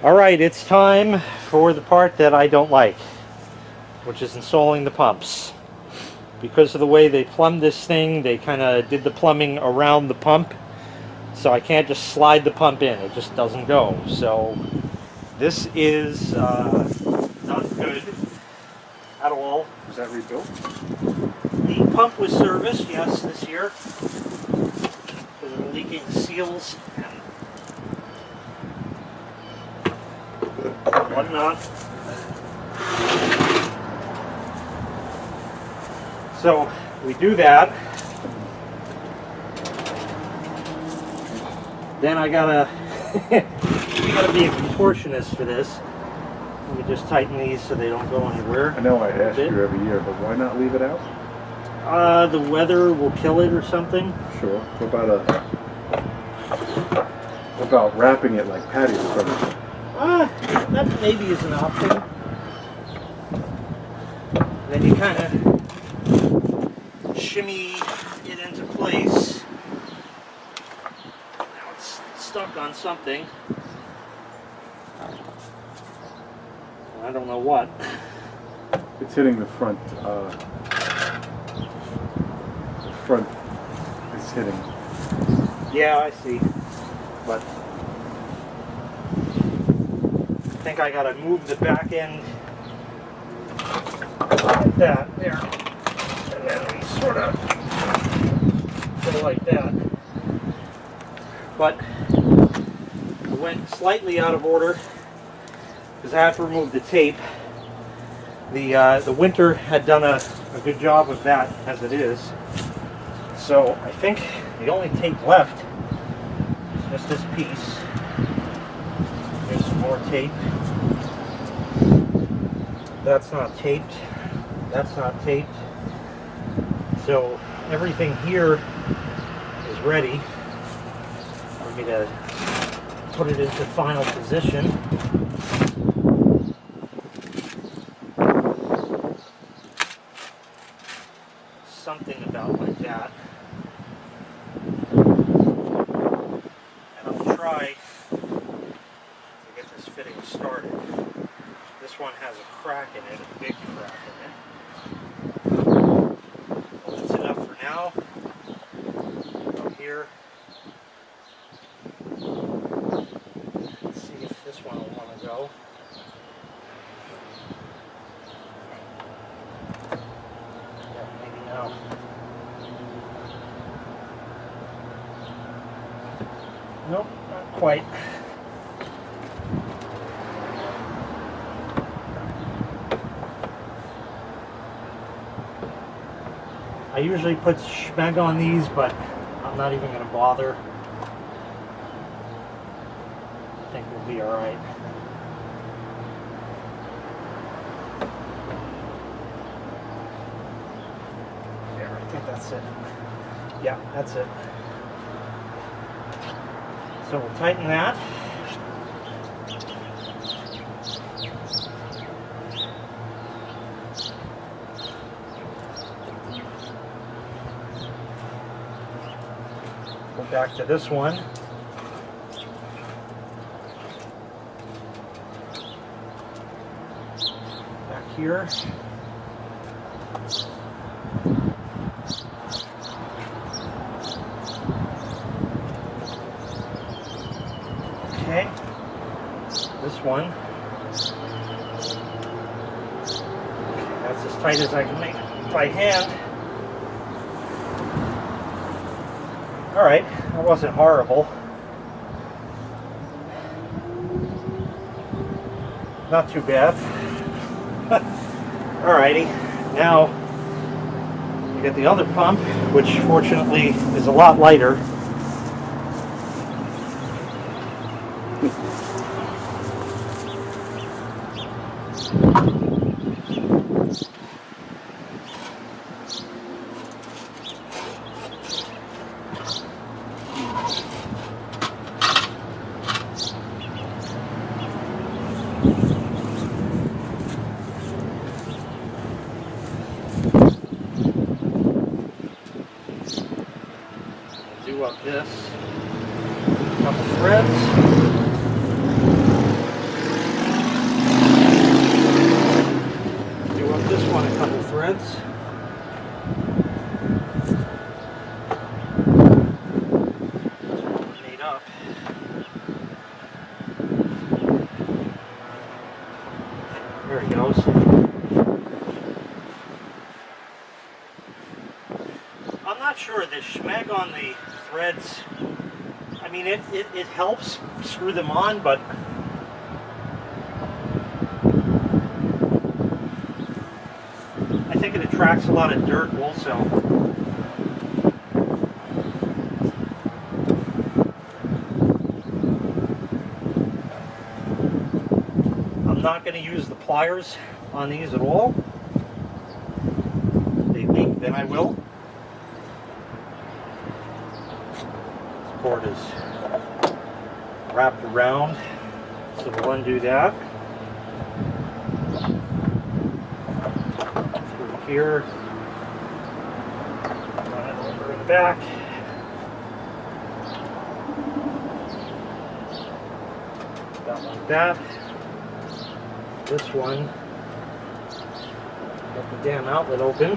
Alright, it's time for the part that I don't like, which is installing the pumps. Because of the way they plumbed this thing, they kind of did the plumbing around the pump, so I can't just slide the pump in, it just doesn't go. So this is not good at all. Was that rebuilt? The pump was serviced, yes, this year, because of the leaking seals and whatnot. So we do that. Then I gotta be a contortionist for this. Let me just tighten these so they don't go anywhere. I know I ask you every year, but why not leave it out? The weather will kill it or something. Sure. What about wrapping it like patio furniture? That maybe is an option. Then you kind of shimmy it into place. Now it's stuck on something. I don't know what. It's hitting the front. The front is hitting. Yeah, I see. But I think I gotta move the back end like that, there. And then we sort of go like that. But I went slightly out of order because I have to remove the tape. The winter had done a good job of that as it is. So I think the only tape left is just this piece. There's some more tape. That's not taped. That's not taped. So everything here is ready for me to put it into final position. Something about like that. And I'll try to get this fitting started. This one has a crack in it, a big crack in it. Well, that's enough for now. Up here. Let's see if this one will want to go. Yeah, maybe now. Nope, not quite. I usually put schmeg on these, but I'm not even going to bother. I think we'll be alright. Yeah, I think that's it. Yeah, that's it. So we'll tighten that. Go back to this one. Back here. Okay. This one. Okay, that's as tight as I can make it by hand. Alright, that wasn't horrible. Not too bad. Alrighty, now we get the other pump, which fortunately is a lot lighter. Do up this, couple threads. sure the schmeg on the threads, I mean, it helps screw them on, but I think it attracts a lot of dirt also. I'm not going to use the pliers on these at all. If they leak, then I will. This cord is wrapped around, so we'll undo that. Through here, run it over in the back. About like that. This one, get the damn outlet open.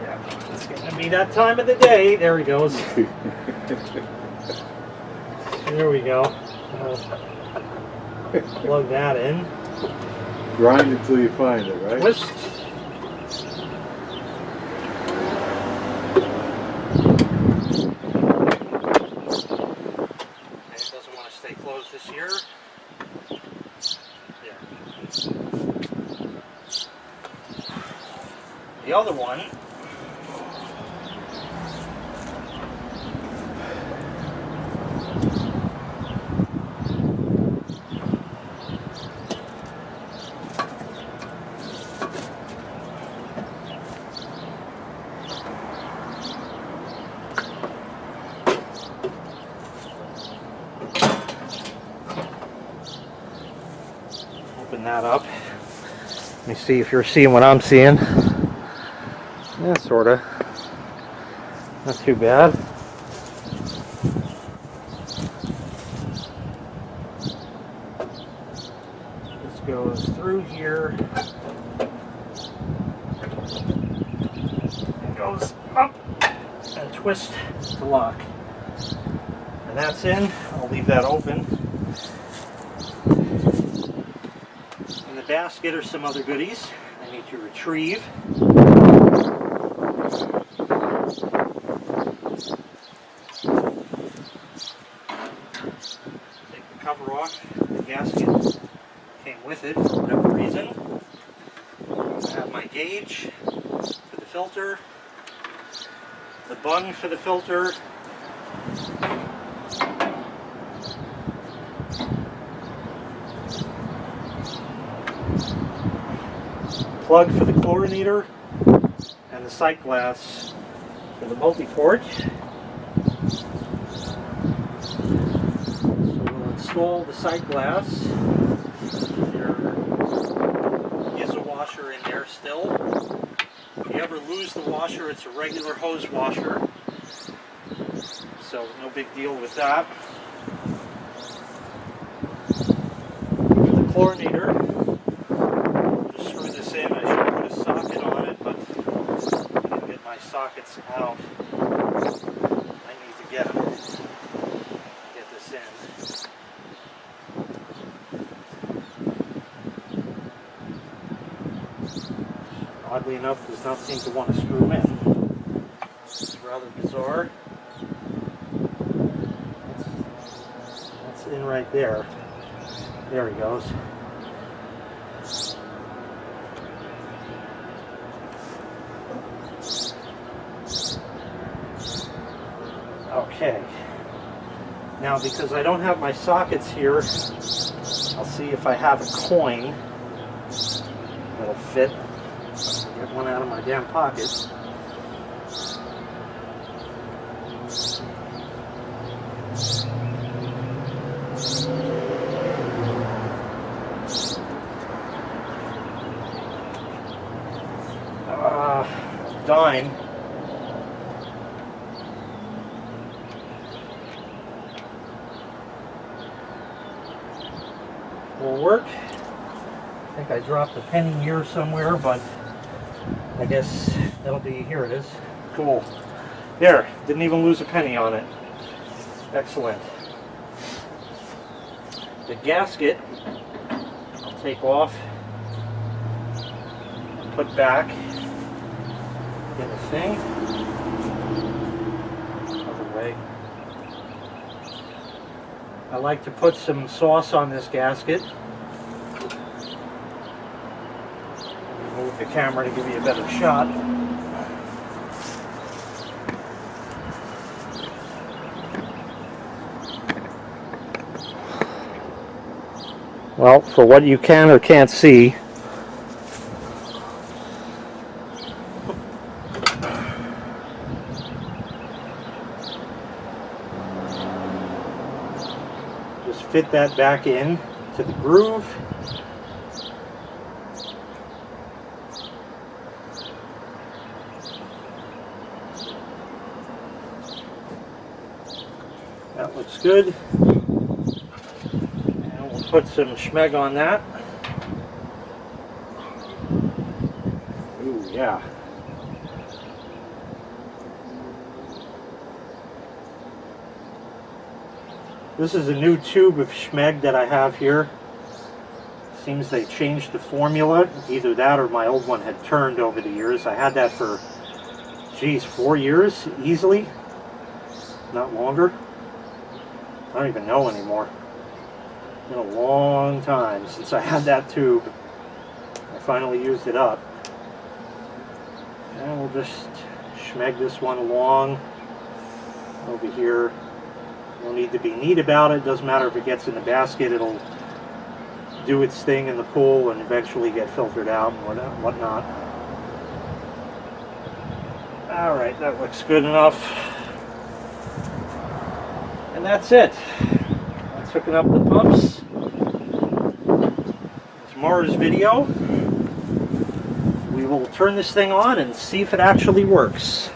Yeah, it's going to be that time of the day. There he goes. There we go. Plug that in. Grind until you find it, right? Twist. Okay, it doesn't want to stay closed this year. There. The other one, open that up. Let me see if you're seeing what I'm seeing. Yeah, sorta. Not too bad. This goes through here. It goes up and twist to lock. And that's in. I'll leave that open. In the basket are some other goodies I need to retrieve. Take the cover off. The gasket came with it for whatever reason. I have my gauge for the filter, the bung for the filter, plug for the chlorinator, and the sight glass for the multi-port. So we'll install the sight glass. There is a washer in there still. If you ever lose the washer, it's a regular hose washer. So no big deal with that. For the chlorinator, just screw this in. I should put a socket on it, but I didn't get my sockets out. I need to get them. Get this in. Oddly enough, does not seem to want to screw in. It's rather bizarre. That's in right there. There he goes. Okay. Now, because I don't have my sockets here, I'll see if I have a coin that'll fit. Get one out of my damn pocket. Dime. Will work. I think I dropped a penny here somewhere, but I guess that'll be, here it is. Cool. There, didn't even lose a penny on it. Excellent. The gasket I'll take off and put back. in the thing. Other way. I like to put some sauce on this gasket. Move the camera to give you a better shot. Well, for what you can or can't see, just fit that back in to the groove. That looks good. And we'll put some schmeg on that. Ooh, yeah. This is a new tube of schmeg that I have here. Seems they changed the formula. Either that or my old one had turned over the years. I had that for, geez, 4 years easily. Not longer. I don't even know anymore. It's been a long time since I had that tube. I finally used it up. And we'll just schmeg this one along over here. No need to be neat about it. Doesn't matter if it gets in the basket. It'll do its thing in the pool and eventually get filtered out and whatnot. Alright, that looks good enough. And that's it. That's hooking up the pumps. Tomorrow's video, we will turn this thing on and see if it actually works.